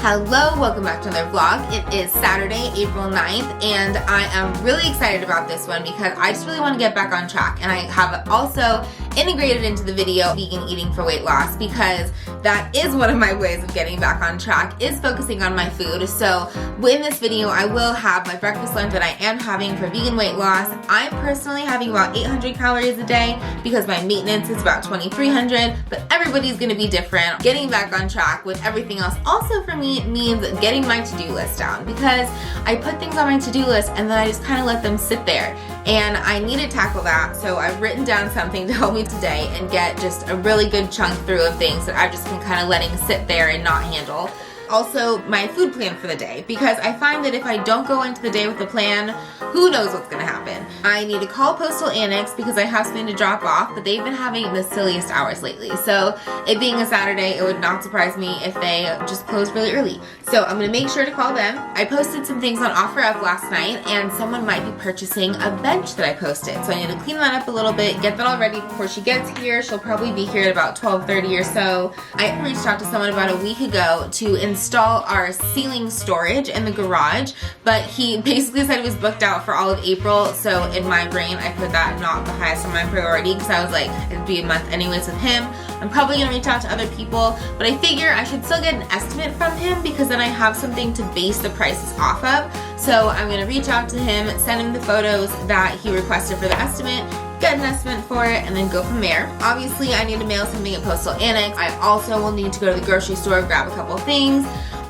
Hello, welcome back to another vlog. It is Saturday, April 9th, and I am really excited about this one because I just really want to get back on track, and I have also integrated into the video vegan eating for weight loss because that is one of my ways of getting back on track, is focusing on my food. So in this video I will have my breakfast lunch that I am having for vegan weight loss. I'm personally having about 800 calories a day because my maintenance is about 2,300, but everybody's gonna be different. Getting back on track with everything else also for me means getting my to-do list down, because I put things on my to-do list and then I just kind of let them sit there, and I need to tackle that. So I've written down something to help me today and get just a really good chunk through of things that I've just been kind of letting sit there and not handle. Also, my food plan for the day, because I find that if I don't go into the day with a plan, who knows what's gonna happen. I need to call Postal Annex because I have something to drop off, but they've been having the silliest hours lately. So it being a Saturday, it would not surprise me if they just close really early. So I'm gonna make sure to call them. I posted some things on OfferUp last night, and someone might be purchasing a bench that I posted. So I need to clean that up a little bit, get that all ready before she gets here. She'll probably be here at about 12:30 or so. I reached out to someone about a week ago to install our ceiling storage in the garage, but he basically said it was booked out for all of April. So in my brain, I put that not the highest on my priority because I was like, it'd be a month anyways with him. I'm probably gonna reach out to other people, but I figure I should still get an estimate from him because then I have something to base the prices off of. So I'm gonna reach out to him, send him the photos that he requested for the estimate, get an estimate for it, and then go from there. Obviously, I need to mail something at Postal Annex. I also will need to go to the grocery store, grab a couple things.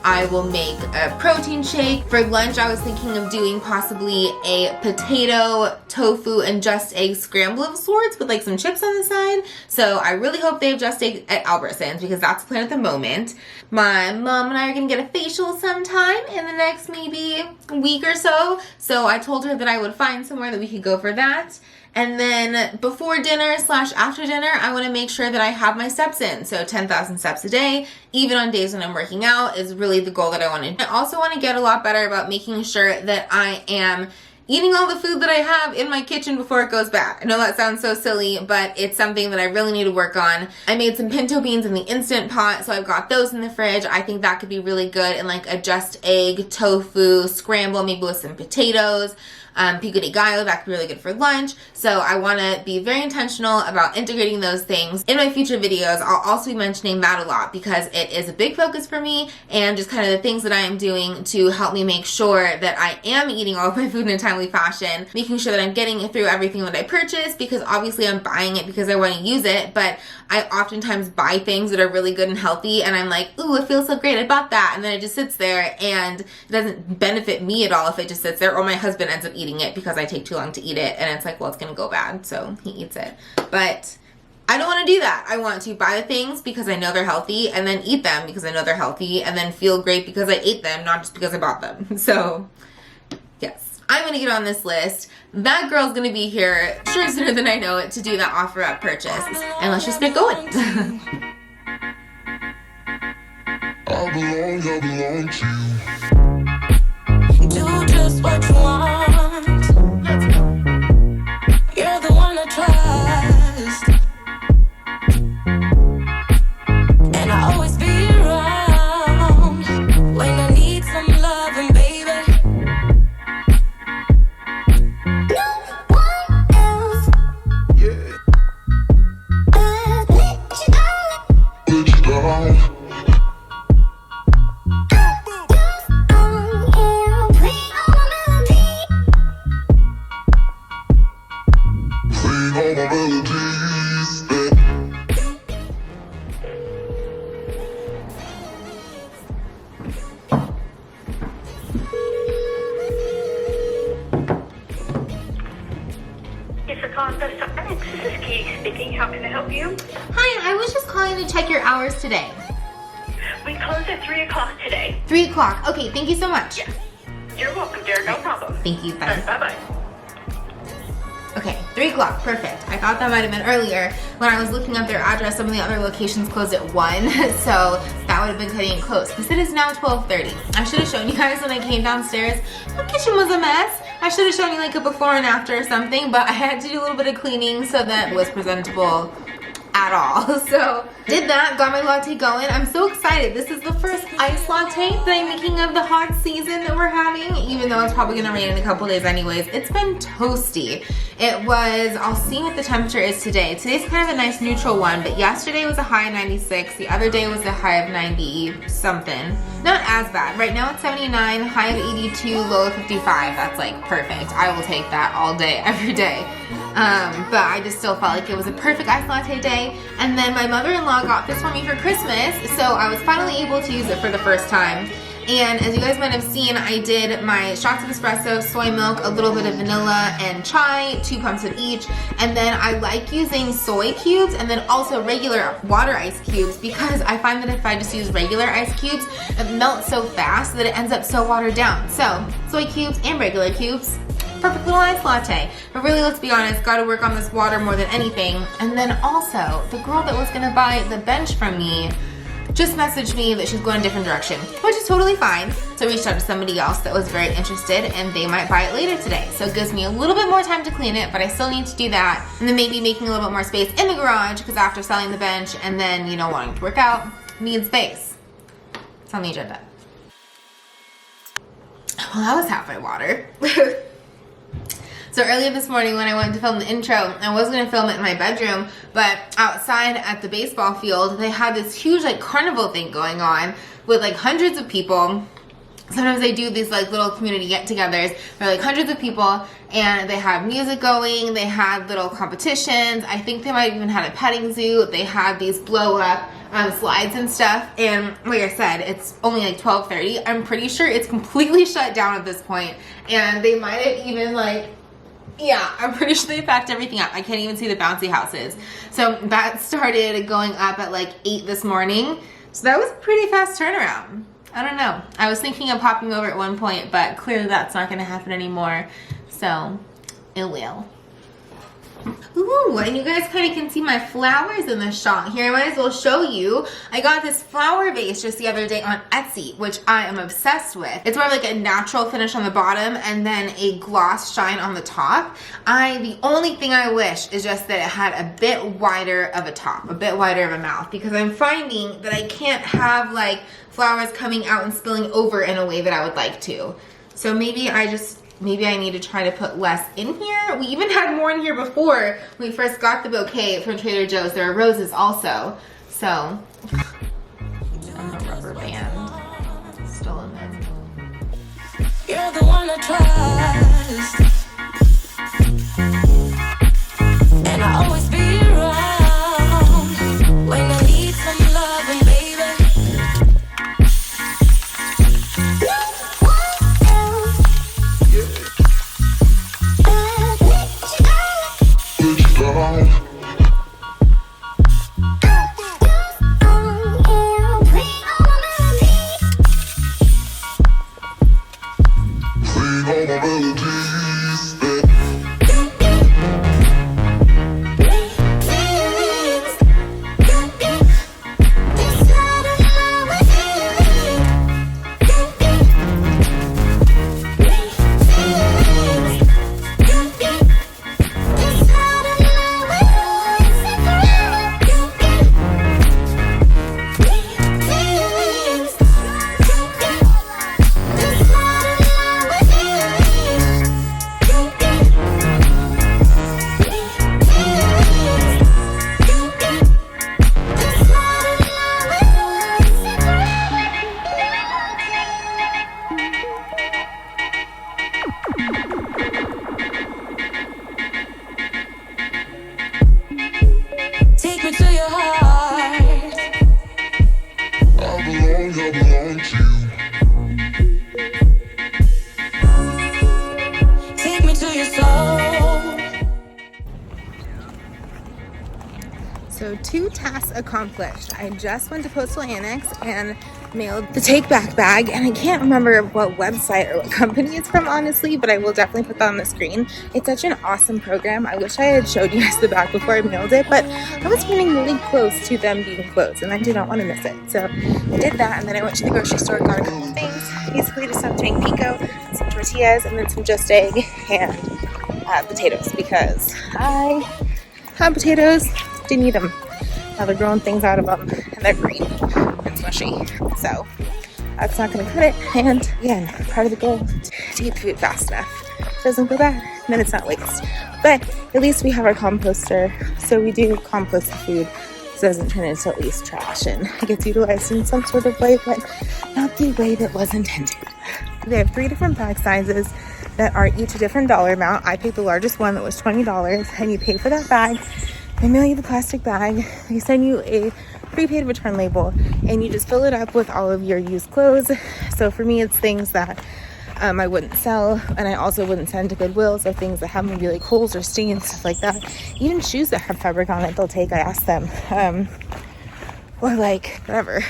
I will make a protein shake. For lunch, I was thinking of doing possibly a potato, tofu, and just egg scramble of sorts with like some chips on the side. So I really hope they have just egg at Albertsons because that's the plan at the moment. My mom and I are gonna get a facial sometime in the next maybe week or so. So I told her that I would find somewhere that we could go for that. And then before dinner / after dinner, I want to make sure that I have my steps in. So 10,000 steps a day, even on days when I'm working out, is really the goal that I want to. I also want to get a lot better about making sure that I am eating all the food that I have in my kitchen before it goes bad. I know that sounds so silly, but it's something that I really need to work on. I made some pinto beans in the Instant Pot, so I've got those in the fridge. I think that could be really good in like a just egg, tofu, scramble, maybe with some potatoes. Pico de gallo, that could be really good for lunch. So I want to be very intentional about integrating those things in my future videos. I'll also be mentioning that a lot because it is a big focus for me, and just kind of the things that I am doing to help me make sure that I am eating all of my food in a timely fashion, making sure that I'm getting through everything that I purchase, because obviously I'm buying it because I want to use it, but I oftentimes buy things that are really good and healthy and I'm like, ooh, it feels so great, I bought that, and then it just sits there and it doesn't benefit me at all if it just sits there, or my husband ends up eating it because I take too long to eat it, and it's like, well, it's gonna go bad, so he eats it. But I don't want to do that. I want to buy the things because I know they're healthy, and then eat them because I know they're healthy, and then feel great because I ate them, not just because I bought them. So yes, I'm gonna get on this list. That girl's gonna be here sure sooner than I know it to do that OfferUp purchase, and let's just get going. I belong to you. Do just what you want. You're the one I trust, and I always be around when I need some loving, baby. No one else. Yeah. Let you down. This is Kate speaking. How can I help you? Hi, I was just calling to check your hours today. We We close at 3 o'clock today. 3 o'clock. Okay, thank you so much. Yes. You're welcome, dear. No problem. Thank you. Bye. Bye-bye. Okay, 3 o'clock, perfect. I thought that might have been earlier. When I was looking up their address, some of the other locations closed at 1, so that would have been cutting it close. Because it is now 12:30. I should have shown you guys when I came downstairs. The kitchen was a mess. I should have shown you like a before and after or something, but I had to do a little bit of cleaning so that it was presentable at all. So did that, got my latte going. I'm so excited. This is the first iced latte that I'm making of the hot season that we're having, even though it's probably gonna rain in a couple days anyways. It's been toasty. It was, I'll see what the temperature is today. Today's kind of a nice neutral one, but yesterday was a high of 96. The other day was a high of 90 something. Not as bad. Right now it's 79, high of 82, low of 55. That's like perfect. I will take that all day, every day. But I just still felt like it was a perfect iced latte day. And then my mother-in-law got this for me for Christmas, so I was finally able to use it for the first time. And as you guys might have seen, I did my shots of espresso, soy milk, a little bit of vanilla and chai, 2 pumps of each. And then I like using soy cubes and then also regular water ice cubes, because I find that if I just use regular ice cubes, it melts so fast that it ends up so watered down. So soy cubes and regular cubes, perfect little iced latte. But really, let's be honest, gotta work on this water more than anything. And then also, the girl that was gonna buy the bench from me just messaged me that she's going a different direction, which is totally fine. So I reached out to somebody else that was very interested, and they might buy it later today. So it gives me a little bit more time to clean it, but I still need to do that. And then maybe making a little bit more space in the garage, because after selling the bench and then, you know, wanting to work out, need space. It's on the agenda. Well, that was half my water. So earlier this morning when I went to film the intro, I was going to film it in my bedroom, but outside at the baseball field, they had this huge like carnival thing going on with like hundreds of people. Sometimes they do these like little community get-togethers. There are like hundreds of people, and they have music going, they had little competitions. I think they might have even had a petting zoo. They had these blow-up slides and stuff, and like I said, it's only like 12:30. I'm pretty sure it's completely shut down at this point, and they might have even like, yeah, I'm pretty sure they packed everything up. I can't even see the bouncy houses. So that started going up at like 8 this morning. So that was a pretty fast turnaround. I don't know. I was thinking of popping over at one point, but clearly that's not going to happen anymore. So it will. Ooh, and you guys kind of can see my flowers in the shot here. I might as well show you. I got this flower vase just the other day on Etsy, which I am obsessed with. It's more like a natural finish on the bottom and then a gloss shine on the top. The only thing I wish is just that it had a bit wider of a top, a bit wider of a mouth, because I'm finding that I can't have like flowers coming out and spilling over in a way that I would like to. So maybe I need to try to put less in here. We even had more in here before when we first got the bouquet from Trader Joe's. There are roses also. So, and the rubber band still in there. You're the one I trust, and I always be around when I need some loving, baby. Take me to your heart. I belong to you. Take me to your soul. So 2 tasks accomplished. I just went to Postal Annex and mailed the take back bag, and I can't remember what website or what company it's from, honestly, but I will definitely put that on the screen. It's such an awesome program. I wish I had showed you guys the bag before I mailed it, but I was running really close to them being closed, and I did not want to miss it. So I did that, and then I went to the grocery store, got a couple things, basically just some doing pico, some tortillas, and then some just egg and potatoes, because I had potatoes, didn't eat them. Now they're growing things out of them, and they're green and smushy, so that's not going to cut it. And again, part of the goal to eat food fast enough. It doesn't go bad, then it's not waste. But at least we have our composter, so we do compost the food so it doesn't turn into at least trash, and it gets utilized in some sort of way, but not the way that was intended. They have 3 different bag sizes that are each a different dollar amount. I picked the largest one that was $20, and you pay for that bag. They mail you the plastic bag. They send you a prepaid return label, and you just fill it up with all of your used clothes. So for me, it's things that I wouldn't sell, and I also wouldn't send to Goodwill. So things that have maybe like holes or stains, stuff like that. Even shoes that have fabric on it, they'll take. I asked them, or like whatever.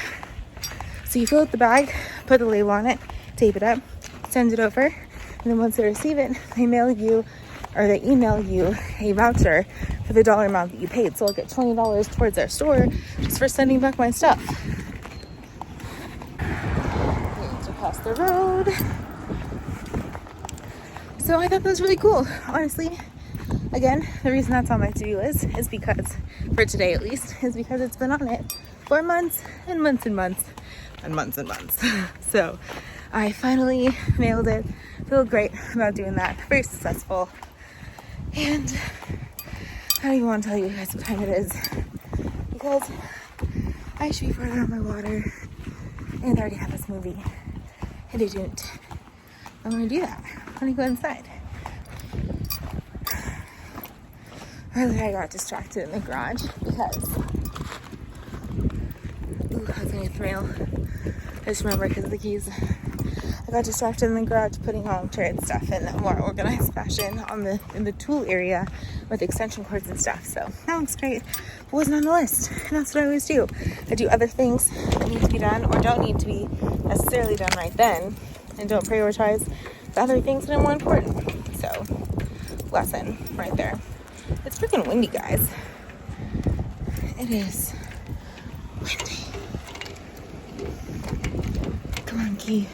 So you fill out the bag, put the label on it, tape it up, send it over, and then once they receive it, they mail you, or they email you a voucher for the dollar amount that you paid. So I'll get $20 towards their store just for sending back my stuff. Need to cross the road. So I thought that was really cool, honestly. Again, the reason that's on my to-do list is because, for today at least, is because it's been on it for months and months and months and months and months. So I finally nailed it. Feel great about doing that. Very successful. And I don't even want to tell you guys what time it is, because I should be further on my water, and I already have this movie, and I didn't. I'm going to do that. I'm going to go inside. Earlier I got distracted in the garage because, I was going to thrill. I just remember because of the keys. I got distracted in the garage putting on trade stuff in a more organized fashion in the tool area with extension cords and stuff. So that looks great. It wasn't on the list, and that's what I always do. I do other things that need to be done or don't need to be necessarily done right then, and don't prioritize the other things that are more important. So lesson right there. It's freaking windy, guys. It is windy. Come on, Key.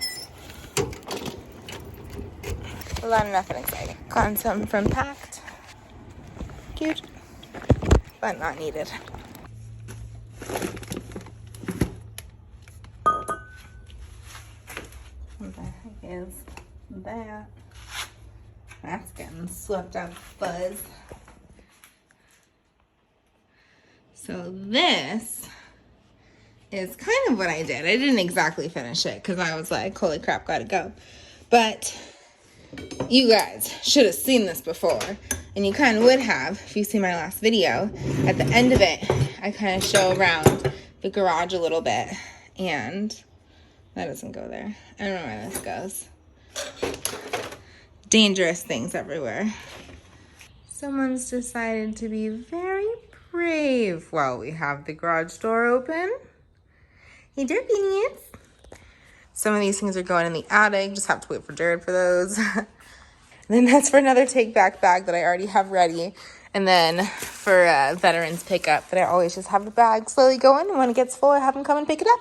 A lot of nothing exciting. Gotten some from Packed. Cute, but not needed. What the heck is that? That's getting swept out of fuzz. So this is kind of what I did. I didn't exactly finish it because I was like, holy crap, gotta go. But you guys should have seen this before, and you kind of would have if you see my last video. At the end of it, I kind of show around the garage a little bit, and that doesn't go there. I don't know where this goes. Dangerous things everywhere. Someone's decided to be very brave while we have the garage door open. Hey, there, Beanies. Some of these things are going in the attic. Just have to wait for Jared for those. And then that's for another take back bag that I already have ready. And then for veterans pickup that I always just have the bag slowly going. And when it gets full, I have them come and pick it up.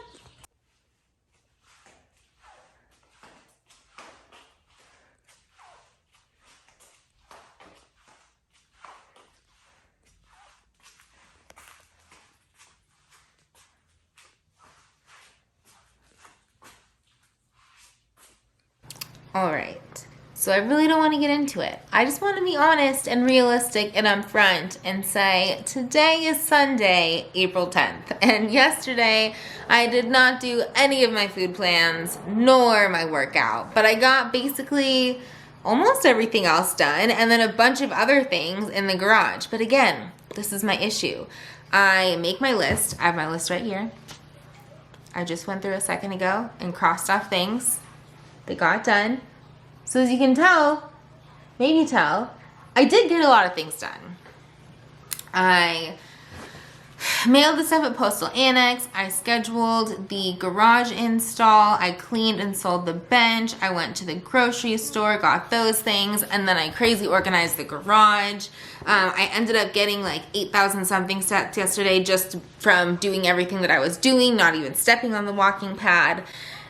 All right, so I really don't want to get into it. I just want to be honest and realistic and upfront and say today is Sunday, April 10th. And yesterday I did not do any of my food plans nor my workout, but I got basically almost everything else done and then a bunch of other things in the garage. But again, this is my issue. I make my list. I have my list right here. I just went through a second ago and crossed off things that got done. So as you can tell, maybe tell, I did get a lot of things done. I mailed the stuff at Postal Annex. I scheduled the garage install. I cleaned and sold the bench. I went to the grocery store, got those things, and then I crazy organized the garage. I ended up getting like 8,000 something steps yesterday just from doing everything that I was doing, not even stepping on the walking pad.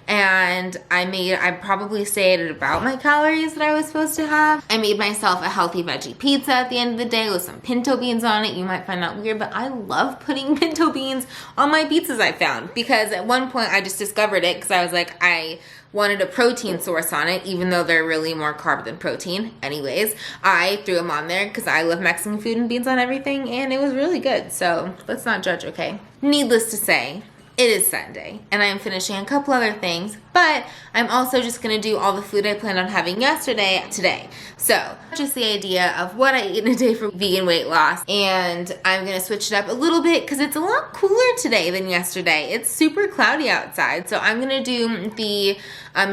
And I probably stayed at about my calories that I was supposed to have. I made myself a healthy veggie pizza at the end of the day with some pinto beans on it. You might find that weird, but I love putting pinto beans on my pizzas, I found. Because at one point I just discovered it because I was like, I wanted a protein source on it, even though they're really more carb than protein. Anyways, I threw them on there because I love Mexican food and beans on everything, and it was really good. So let's not judge, okay? Needless to say, it is Sunday, and I am finishing a couple other things, but I'm also just gonna do all the food I planned on having yesterday today. So, just the idea of what I eat in a day for vegan weight loss, and I'm gonna switch it up a little bit because it's a lot cooler today than yesterday. It's super cloudy outside, so I'm gonna do the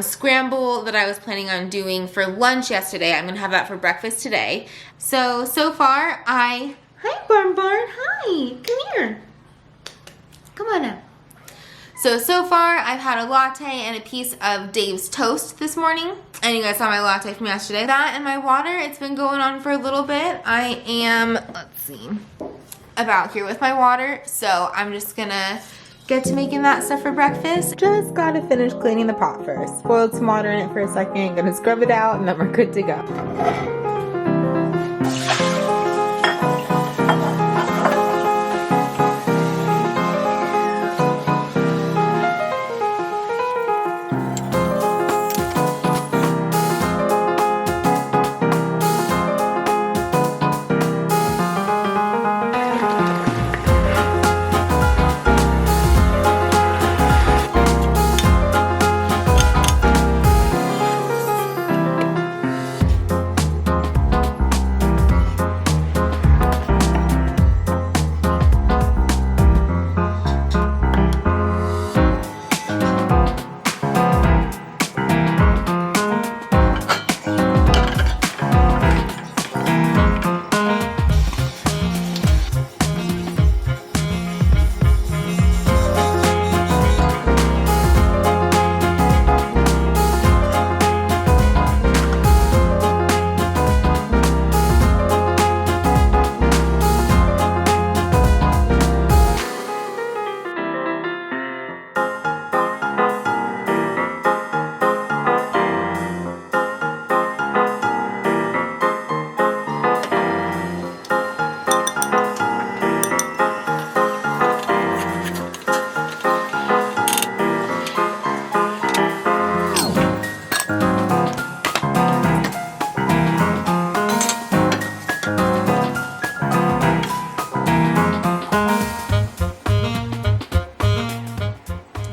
scramble that I was planning on doing for lunch yesterday. I'm gonna have that for breakfast today. So far, hi Barn, hi, come here. Come on up. So far, I've had a latte and a piece of Dave's toast this morning. And you guys saw my latte from yesterday. That and my water, it's been going on for a little bit. I am, let's see, about here with my water. So I'm just gonna get to making that stuff for breakfast. Just gotta finish cleaning the pot first. Boiled some water in it for a second. Gonna scrub it out and then we're good to go.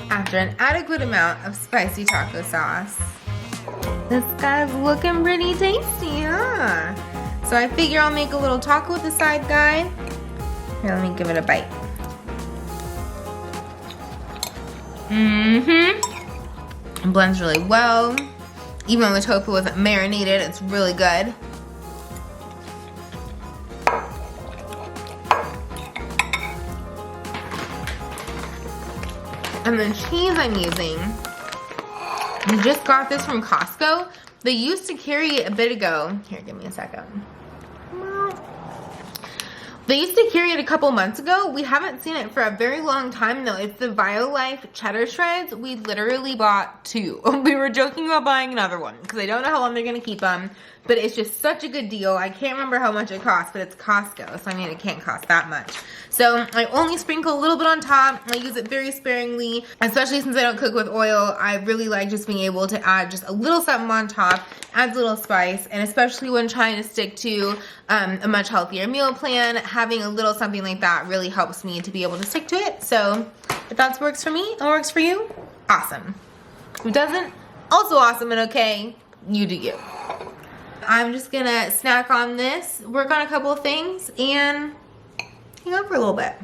After an adequate amount of spicy taco sauce, this guy's looking pretty tasty, huh? So I figure I'll make a little taco with the side guy. Here, let me give it a bite. It blends really well. Even though the tofu wasn't marinated, it's really good. And the cheese I'm using, we just got this from Costco. They used to carry it a bit ago. Here, give me a second. They used to carry it a couple months ago. We haven't seen it for a very long time though. It's the BioLife cheddar shreds. We literally bought 2. We were joking about buying another one because I don't know how long they're gonna keep them, but it's just such a good deal. I can't remember how much it costs, but it's Costco, so I mean it can't cost that much. So I only sprinkle a little bit on top. I use it very sparingly, especially since I don't cook with oil. I really like just being able to add just a little something on top, adds a little spice, and especially when trying to stick to a much healthier meal plan, having a little something like that really helps me to be able to stick to it. So if that works for me and works for you, awesome. Who doesn't? Also awesome and okay. You do you. I'm just gonna snack on this, work on a couple of things, and hang out for a little bit.